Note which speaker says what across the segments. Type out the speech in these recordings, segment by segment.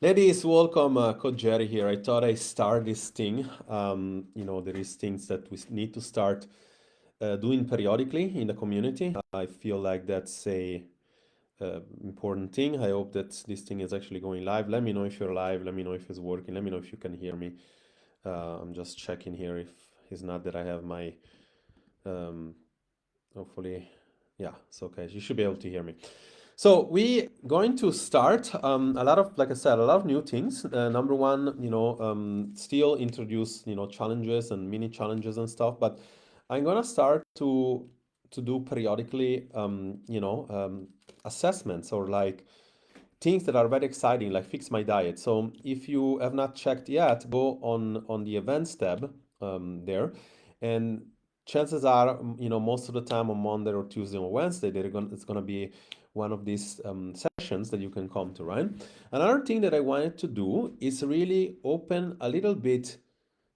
Speaker 1: Ladies, welcome. Coach Jerry here. I thought I start this thing. There is things that we need to start doing periodically in the community. I feel like that's a important thing. I hope that this thing is actually going live. Let me know if you're live. Let me know if it's working. Let me know if you can hear me. I'm just checking here if it's not that I have my um, hopefully, yeah, it's okay. You should be able to hear me. So we going to start a lot of, like I said, a lot of new things. Number one, still introduce challenges and mini challenges and stuff. But I'm gonna start to do periodically assessments or like things that are very exciting, like fix my diet. So if you have not checked yet, go on the events tab there, and chances are, most of the time on Monday or Tuesday or Wednesday, it's gonna be one of these sessions that you can come to, right? Another thing that I wanted to do is really open a little bit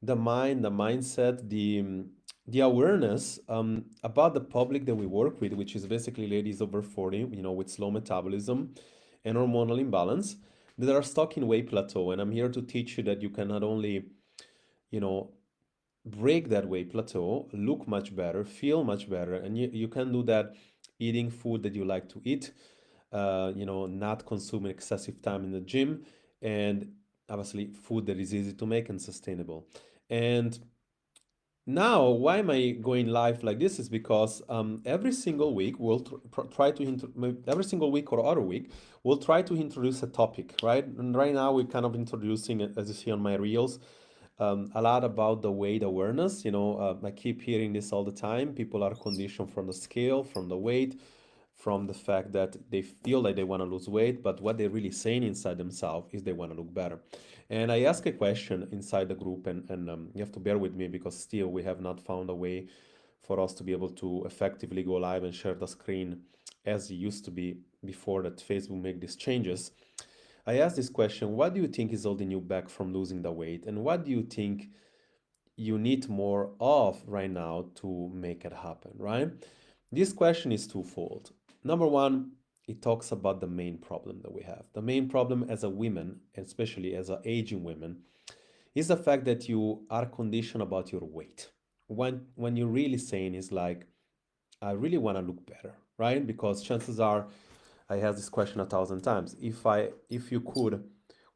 Speaker 1: the mind, the mindset, the awareness about the public that we work with, which is basically ladies over 40, with slow metabolism and hormonal imbalance that are stuck in weight plateau. And I'm here to teach you that you can not only, you know, break that weight plateau, look much better, feel much better, and you can do that eating food that you like to eat, not consuming excessive time in the gym, and obviously food that is easy to make and sustainable. And now, why am I going live like this? Is because every single week try to every single week or other week we'll try to introduce a topic, right? And right now we're kind of introducing, as you see on my reels, a lot about the weight awareness. I keep hearing this all the time. People are conditioned from the scale, from the weight, from the fact that they feel like they want to lose weight, but what they're really saying inside themselves is they want to look better. And I asked a question inside the group, and you have to bear with me because still we have not found a way for us to be able to effectively go live and share the screen as it used to be before that Facebook make these changes. I asked this question: what do you think is holding you back from losing the weight, and what do you think you need more of right now to make it happen, right? This question is twofold. Number one, it talks about the main problem that we have. The main problem as a woman, especially as an aging woman, is the fact that you are conditioned about your weight. When you're really saying is like, I really want to look better, right? Because chances are, I asked this question 1,000 times. If you could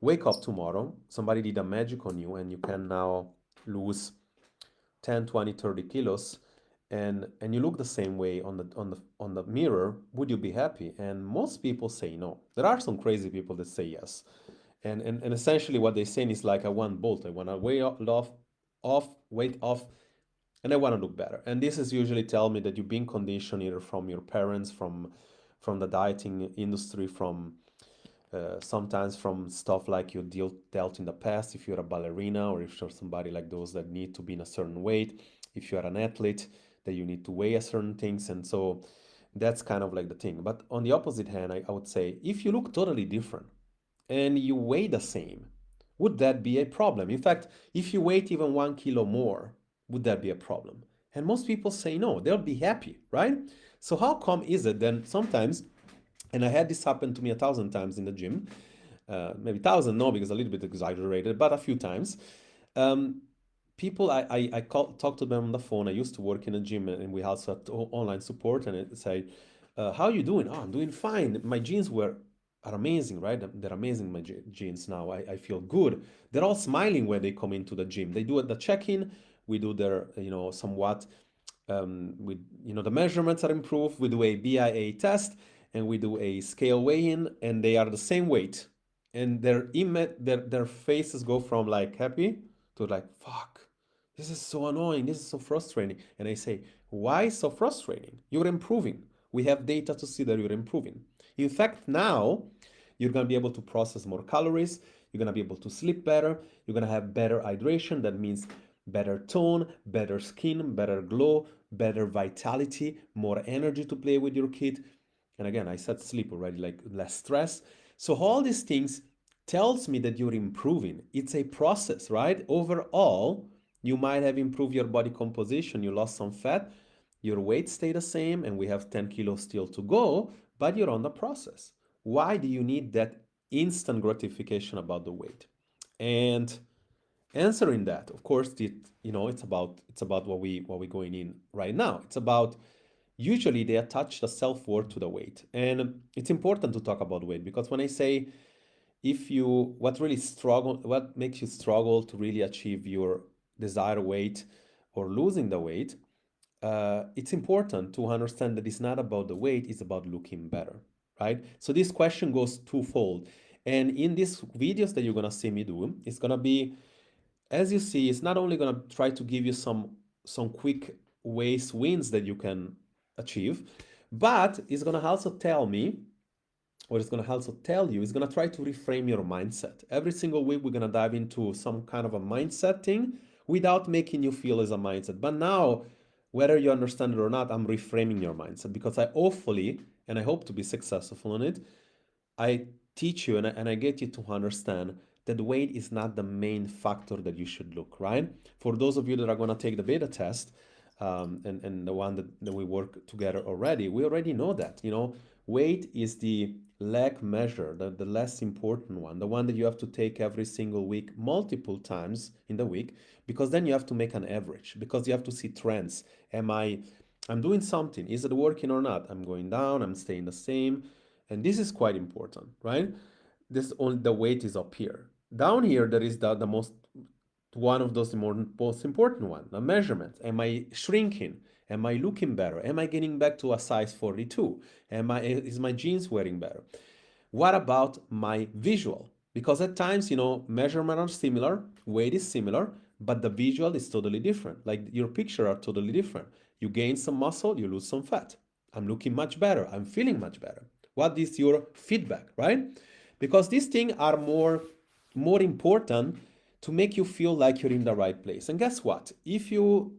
Speaker 1: wake up tomorrow, somebody did a magic on you, and you can now lose 10, 20, 30 kilos, and you look the same way on the mirror, would you be happy? And most people say no. There are some crazy people that say yes. And essentially what they're saying is like, I want both. I want to weight off, and I want to look better. And this is usually tell me that you've been conditioned either from your parents, from the dieting industry, from sometimes from stuff like you dealt in the past, if you're a ballerina or if you're somebody like those that need to be in a certain weight, if you're an athlete, that you need to weigh a certain things. And so that's kind of like the thing. But on the opposite hand, I would say if you look totally different and you weigh the same, would that be a problem? In fact, if you weigh even 1 kilo more, would that be a problem? And most people say no, they'll be happy, right? So how come is it then sometimes, and I had this happen to me 1,000 times in the gym, maybe 1,000, no, because a little bit exaggerated, but a few times. Um, People, talk to them on the phone. I used to work in a gym, and we also had online support, and it say, "How are you doing?" "Oh, I'm doing fine. My jeans are amazing, right? They're amazing. My jeans now. I feel good." They're all smiling when they come into the gym. They do the check-in. We do their, somewhat the measurements are improved. We do a BIA test and we do a scale weigh-in, and they are the same weight, and their faces go from like happy to like, fuck, this is so annoying, this is so frustrating. And I say, why so frustrating? You're improving. We have data to see that you're improving. In fact, now you're going to be able to process more calories, you're going to be able to sleep better, you're going to have better hydration. That means better tone, better skin, better glow, better vitality, more energy to play with your kid. And again, I said sleep already, like less stress. So all these things tells me that you're improving. It's a process, right? Overall, you might have improved your body composition, you lost some fat, your weight stayed the same, and we have 10 kilos still to go, but you're on the process. Why do you need that instant gratification about the weight. And answering that, of course, it's about what we're going in right now. It's about, usually they attach the self-worth to the weight. And it's important to talk about weight, because when I say, if you what makes you struggle to really achieve your desired weight or losing the weight, it's important to understand that it's not about the weight, it's about looking better, right? So this question goes twofold. And in these videos that you're gonna see me do, it's gonna be, as you see, it's not only gonna try to give you some quick wins that you can achieve, but it's gonna also tell me, or it's going to also tell you, it's going to try to reframe your mindset. Every single week, we're going to dive into some kind of a mindset thing without making you feel as a mindset. But now, whether you understand it or not, I'm reframing your mindset, because I hopefully, and I hope to be successful in it, I teach you and I get you to understand that weight is not the main factor that you should look, right? For those of you that are going to take the beta test, and the one that we work together already, we already know that, weight is the leg measure, the less important one, the one that you have to take every single week, multiple times in the week, because then you have to make an average, because you have to see trends. I'm doing something, is it working or not? I'm going down, I'm staying the same. And this is quite important, right? This only the weight is up here. Down here, there is the most one of those most important one, the measurement. Am I shrinking? Am I looking better? Am I getting back to a size 42? Is my jeans wearing better? What about my visual? Because at times, measurements are similar, weight is similar, but the visual is totally different. Like your picture are totally different. You gain some muscle, you lose some fat. I'm looking much better. I'm feeling much better. What is your feedback, right? Because these things are more important to make you feel like you're in the right place. And guess what? If you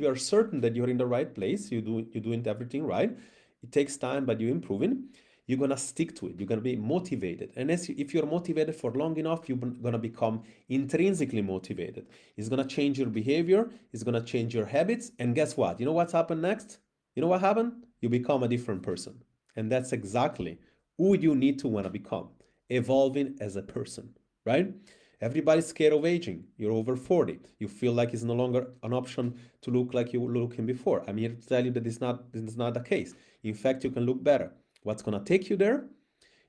Speaker 1: are certain that you're in the right place, you're doing everything right. It takes time, but you're improving. You're gonna stick to it. You're gonna be motivated, and if you're motivated for long enough, you're gonna become intrinsically motivated. It's gonna change your behavior. It's gonna change your habits. And guess what? You know what's happened next? You know what happened? You become a different person, and that's exactly who you need to wanna become, evolving as a person, right? Everybody's scared of aging. You're over 40. You feel like it's no longer an option to look like you were looking before. I'm here to tell you that this is not the case. In fact, you can look better. What's going to take you there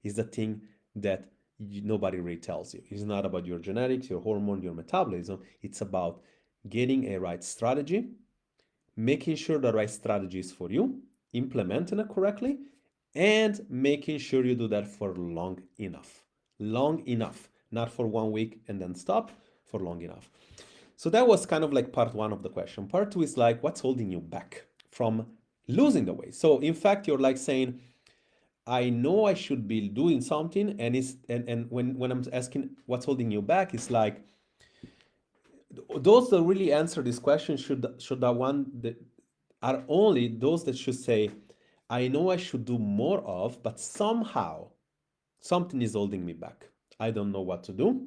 Speaker 1: is the thing that nobody really tells you. It's not about your genetics, your hormone, your metabolism. It's about getting a right strategy, making sure the right strategy is for you, implementing it correctly, and making sure you do that for long enough. Long enough, not for 1 week and then stop, for long enough. So that was kind of like part one of the question. Part two is like, what's holding you back from losing the weight? So in fact, you're like saying, I know I should be doing something, and when I'm asking what's holding you back, it's like those that really answer this question should the one that are only those that should say, I know I should do more of, but somehow something is holding me back. I don't know what to do.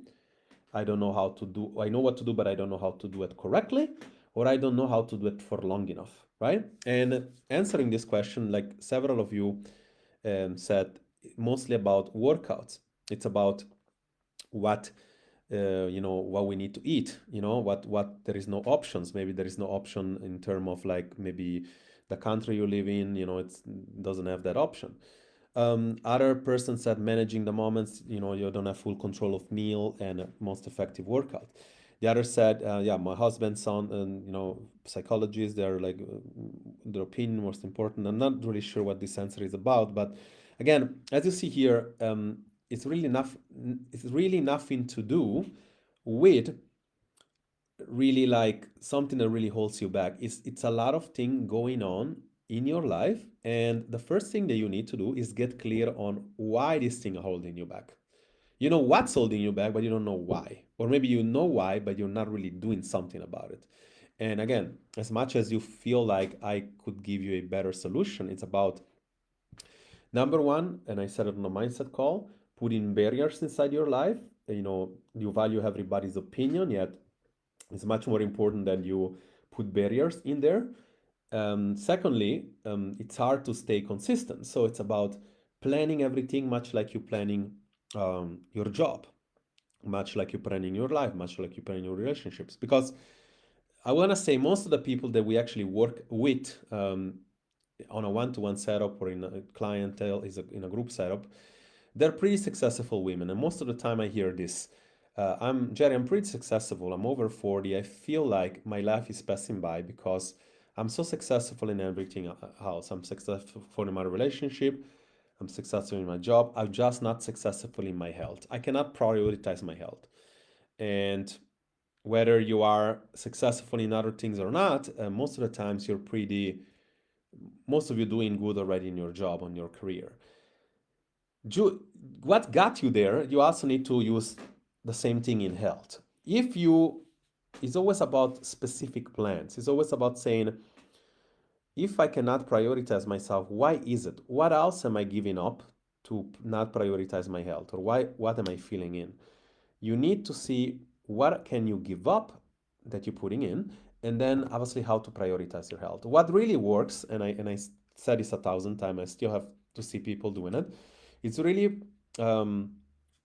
Speaker 1: I don't know how to do. I know what to do, but I don't know how to do it correctly, or I don't know how to do it for long enough, right? And answering this question, like several of you said, mostly about workouts. It's about what what we need to eat. What there is no options. Maybe there is no option in terms of like maybe the country you live in. It doesn't have that option. Other person said managing the moments, you don't have full control of meal and most effective workout. The other said, yeah, my husband, son, and psychologists, they're like their opinion most important. I'm not really sure what this answer is about, but again, as you see here, it's really enough. It's really nothing to do with really like something that really holds you back. It's a lot of thing going on in your life, and the first thing that you need to do is get clear on why this thing are holding you back. You know what's holding you back, but you don't know why. Or maybe you know why, but you're not really doing something about it. And again, as much as you feel like I could give you a better solution, it's about number one, and I said it on the mindset call, putting barriers inside your life. You value everybody's opinion, yet it's much more important that you put barriers in there. Secondly, it's hard to stay consistent. So it's about planning everything much like you're planning your job, much like you plan in your life, much like you plan in your relationships. Because I want to say most of the people that we actually work with on a one-to-one setup or in a clientele is in a group setup, they're pretty successful women. And most of the time I hear this. I'm Jerry, I'm pretty successful. I'm over 40. I feel like my life is passing by because I'm so successful in everything else. I'm successful in my relationship. I'm successful in my job. I'm just not successful in my health. I cannot prioritize my health. And whether you are successful in other things or not, most of the times most of you doing good already in your job, on your career. What got you there, you also need to use the same thing in health. It's always about specific plans. It's always about saying, if I cannot prioritize myself, why is it? What else am I giving up to not prioritize my health? Or what am I feeling in? You need to see what can you give up that you're putting in, and then obviously how to prioritize your health. What really works, and I said this 1,000 times, I still have to see people doing it. It's really um,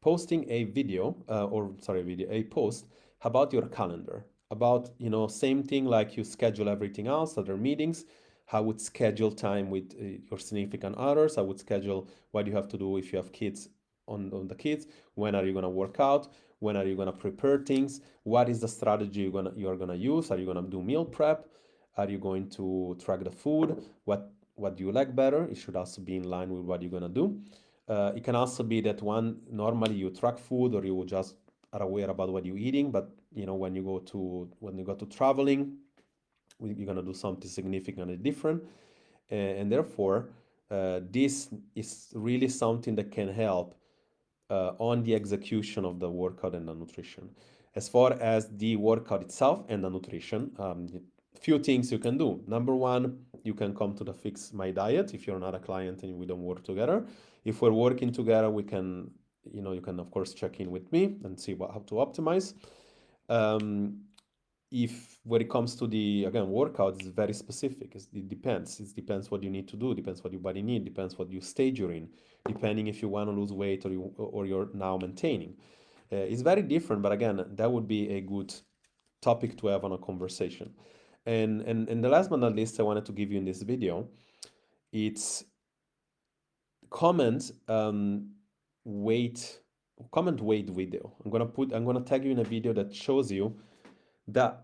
Speaker 1: posting a video, a post about your calendar. About, same thing like you schedule everything else, other meetings. I would schedule time with your significant others. I would schedule what you have to do if you have kids on the kids. When are you going to work out? When are you going to prepare things? What is the strategy you're gonna use? Are you going to do meal prep? Are you going to track the food? What do you like better? It should also be in line with what you're going to do. It can also be that normally you track food, or you just are aware about what you're eating, but when you go to traveling, you're gonna do something significantly different, and therefore, this is really something that can help on the execution of the workout and the nutrition. As far as the workout itself and the nutrition, few things you can do. Number one, you can come to the Fix My Diet if you're not a client and we don't work together. If we're working together, you can of course check in with me and see how to optimize. Um, if when it comes to the again workout, it's very specific. It depends. It depends what you need to do. Depends what your body needs. Depends what you stage you're in. Depending if you want to lose weight or you're now maintaining. It's very different. But again, that would be a good topic to have on a conversation. And the last but not least, I wanted to give you in this video, it's comment weight comment weight video. I'm gonna tag you in a video that shows you the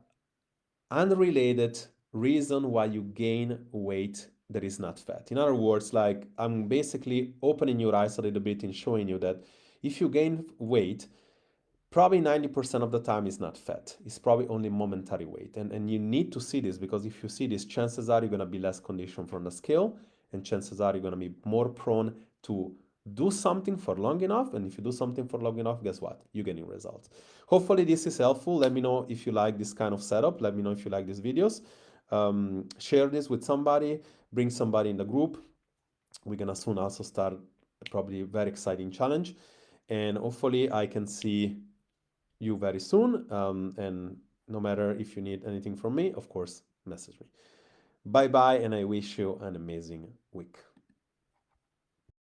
Speaker 1: unrelated reason why you gain weight that is not fat. In other words, like I'm basically opening your eyes a little bit and showing you that if you gain weight, probably 90% of the time is not fat. It's probably only momentary weight. And you need to see this, because if you see this, chances are you're going to be less conditioned from the scale, and chances are you're going to be more prone to do something for long enough. And if you do something for long enough, guess what? You're getting results. Hopefully this is helpful. Let me know if you like this kind of setup. Let me know if you like these videos. Share this with somebody, bring somebody in the group. We're going to soon also start probably a very exciting challenge. And hopefully I can see you very soon. And no matter if you need anything from me, of course, message me. Bye bye, and I wish you an amazing week.